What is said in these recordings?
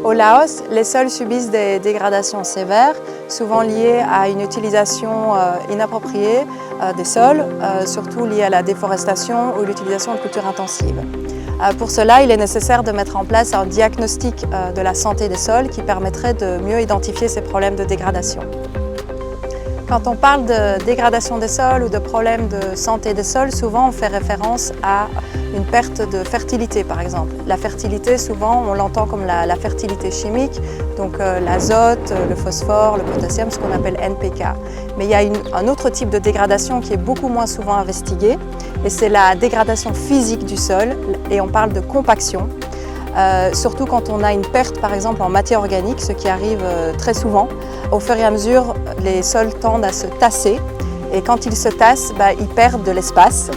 Au Laos, les sols subissent des dégradations sévères, souvent liées à une utilisation inappropriée des sols, surtout liées à la déforestation ou l'utilisation de cultures intensives. Pour cela, il est nécessaire de mettre en place un diagnostic de la santé des sols qui permettrait de mieux identifier ces problèmes de dégradation. Quand on parle de dégradation des sols ou de problèmes de santé des sols, souvent on fait référence à une perte de fertilité par exemple. La fertilité, souvent on l'entend comme la fertilité chimique, donc l'azote, le phosphore, le potassium, ce qu'on appelle NPK. Mais il y a un autre type de dégradation qui est beaucoup moins souvent investigué, et c'est la dégradation physique du sol, et on parle de compaction. Surtout quand on a une perte par exemple en matière organique, ce qui arrive très souvent. Au fur et à mesure, les sols tendent à se tasser et quand ils se tassent, ils perdent de l'espace.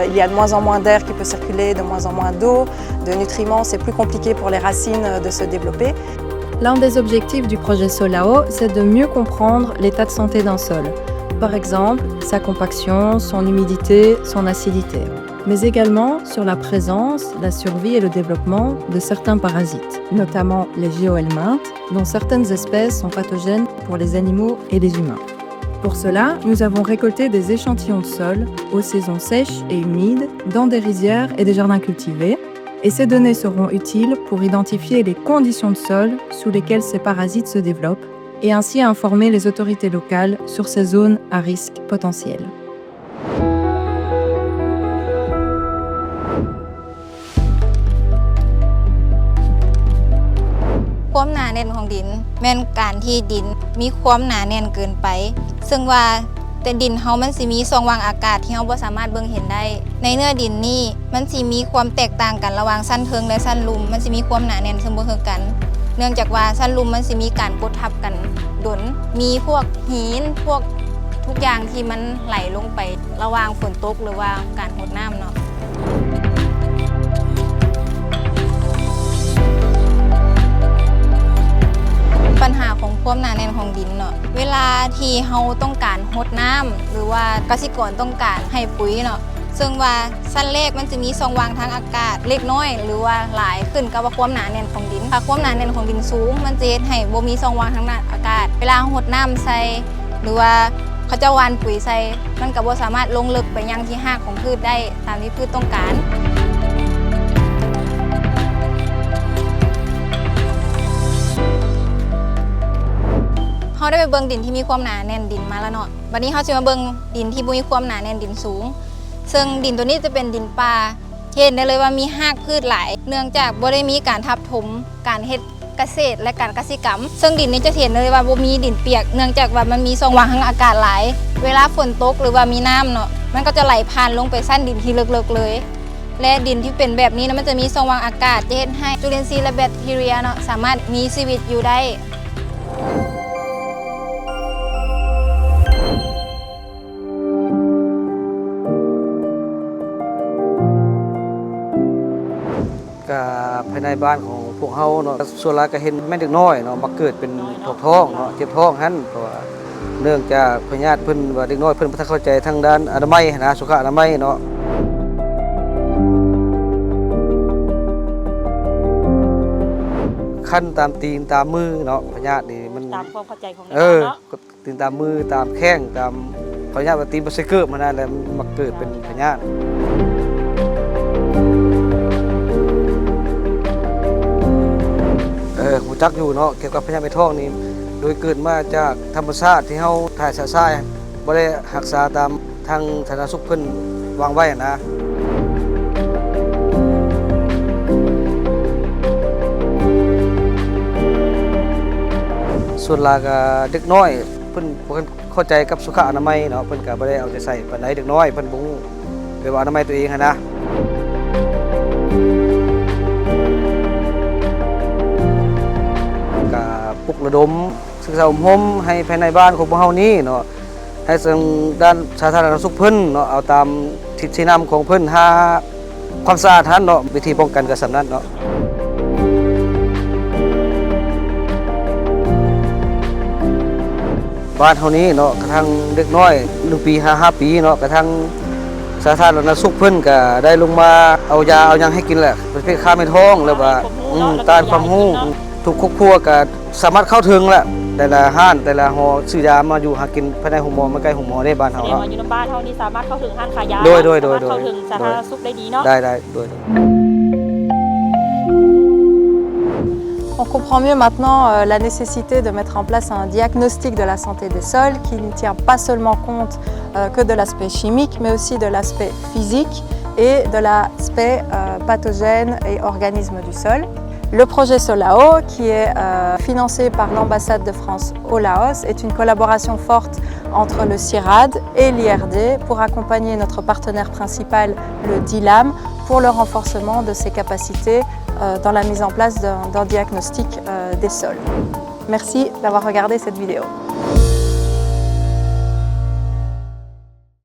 Il y a de moins en moins d'air qui peut circuler, de moins en moins d'eau, de nutriments, c'est plus compliqué pour les racines de se développer. L'un des objectifs du projet Solao, c'est de mieux comprendre l'état de santé d'un sol. Par exemple, sa compaction, son humidité, son acidité. Mais également sur la présence, la survie et le développement de certains parasites, notamment les géohelminthes, dont certaines espèces sont pathogènes pour les animaux et les humains. Pour cela, nous avons récolté des échantillons de sol aux saisons sèches et humides dans des rizières et des jardins cultivés, et ces données seront utiles pour identifier les conditions de sol sous lesquelles ces parasites se développent et ainsi informer les autorités locales sur ces zones à risque potentiel.ความหนาแน่นของดินแม่นการที่ดินมีความหนาแน่นเกินไปซึ่งว่าแต่ดินเฮามันสิมีช่องว่างอากาศที่เฮาบ่สามารถเบิ่งเห็นได้ในเนื้อดินนี้มันสิมีความแตกต่างกันระหว่างชั้นเทิงและชั้นลุ่มมันสิมีความหนาแน่นซึ่งบ่คือกันเนื่องจากว่าชั้นลุ่มมันสิมีการกดทับกันดนมีพวกหินพวกทุกอย่างที่มันไหลลงไประหว่างฝนตกหรือว่าการรดน้ำเนาะปัญหาของความหนาแน่นของดินเนาะเวลาที่เฮาต้องการรดน้ำหรือว่ากสิกรต้องการให้ปุ๋ยเนาะซึ่งว่าชั้นแรกมันจะมีช่องว่างทางอากาศเล็กน้อยหรือว่าหลายขึ้นกับว่าความหนาแน่นของดินถ้าความหนาแน่นของดินสูงมันจะเฮ็ดให้บ่มีช่องว่างทางอากาศเวลารดน้ำใส่หรือว่าเขาจะหว่านปุ๋ยใส่มันก็บ่สามารถลงลึกไปยังที่รากของพืชได้ตามที่พืชต้องการเฮาได้ไปเบิ่งดินที่มีความหนาแน่นดินมาแล้วเนาะบัดนี้เฮาสิมาเบิ่งดินที่บ่มีความหนาแน่นดินสูงซึ่งดินตัวนี้จะเป็นดินป่าเห็นได้เลยว่ามีรากพืชหลายเนื่องจากบ่ได้มีการทับถมการเฮ็ดเกษตรและการกสิกรรมซึ่งดินนี้จะเห็นเลยว่าบ่มีดินเปียกเนื่องจากว่ามันมีช่องว่างทางอากาศหลายเวลาฝนตกหรือว่ามีน้ำเนาะมันก็จะไหลผ่านลงไปชั้นดินที่ลึกๆเลยและดินที่เป็นแบบนี้นะมันจะมีช่องว่างอากาศจะเฮ็ดให้จุลินทรีย์และแบคทีเรียเนาะสามารถมีชีวิตอยู่ได้ภายในบ้านของพวกเฮาเนาะส่วนหลายก็เห็นแม่เด็กน้อยเนาะมาเกิดเป็นท้องเนาะเจ็บท้องหั่นเพราะว่าเนื่องจากพญาติเพิ่นว่าเด็กน้อยเพิ่นบ่ทันเข้าใจทางด้านอนามัยนะสุขอนามัยเนาะคันตามตีนตามมือเนาะพญาตินี่มันตามความเข้าใจของเราเนาะตีนตามมือตามแข้งตามพญาติว่าตีนบ่ใช่เกิดมานั่นแหละมาเกิดเป็นพญาติรู้จักอยู่เนาะเกี่ยวกับพญาติท้องนี่โดยเกิดมาจากธรรมชาติที่เฮาถ่ายสายบ่ได้รักษาตามทางสาธารณสุขเพิ่นวางไว้นะส่วนหลายก็เด็กน้อยเพิ่นบ่เข้าใจกับสุขอนามัยเนาะเพิ่นก็บ่ได้เอาใจใส่ปานใดเด็กน้อยเพิ่นบ่ฮู้เรื่องอนามัยตัวเองหั่นนะปลุกระดมศึกษาอบรมให้ภายในบ้านของพวกเฮานี้เนาะให้ทางด้านสาธารณสุขเพิ่นเนาะเอาตามทิศชี้นำของเพิ่นหาความสะอาดทันเนาะวิธีป้องกันก็สำนั้นเนาะบ้านเฮานี้เนาะกระทั่งเด็กน้อย1ปี5ปีเนาะกระทั่งสาธารณสุขเพิ่นก็ได้ลงมาเอายาเอาหยังให้กินแหละประเภทค่าไม่ท้องแล้วว่าต้านความรู้ ทุกครอบครัวก็สามารถเข้าถึงแล้วแต่ละห้านแต่ละหอซื้อยามาอยู่หากินภายในโรงหมอมาใกล้โรงหมอได้บ้าน แส เฮา ดง เนาะ ว่าอยู่ในบ้านเฮานี่สามารถเข้าถึงร้านขายยา โดย สามารถเข้าถึงสาธารณสุขได้ดีเนาะ ได้โดย On comprend mieux maintenant la nécessité de mettre en place un diagnostic de la santé des sols qui ne tient pas seulement compte que de l'aspect chimique, mais aussi de l'aspect physique et de l'aspect pathogène et organisme du sol. Le projet Solao, qui est financé par l'ambassade de France au Laos, est une collaboration forte entre le CIRAD et l'IRD pour accompagner notre partenaire principal, le DILAM, pour le renforcement de ses capacités dans la mise en place d'un diagnostic des sols. Merci d'avoir regardé cette vidéo.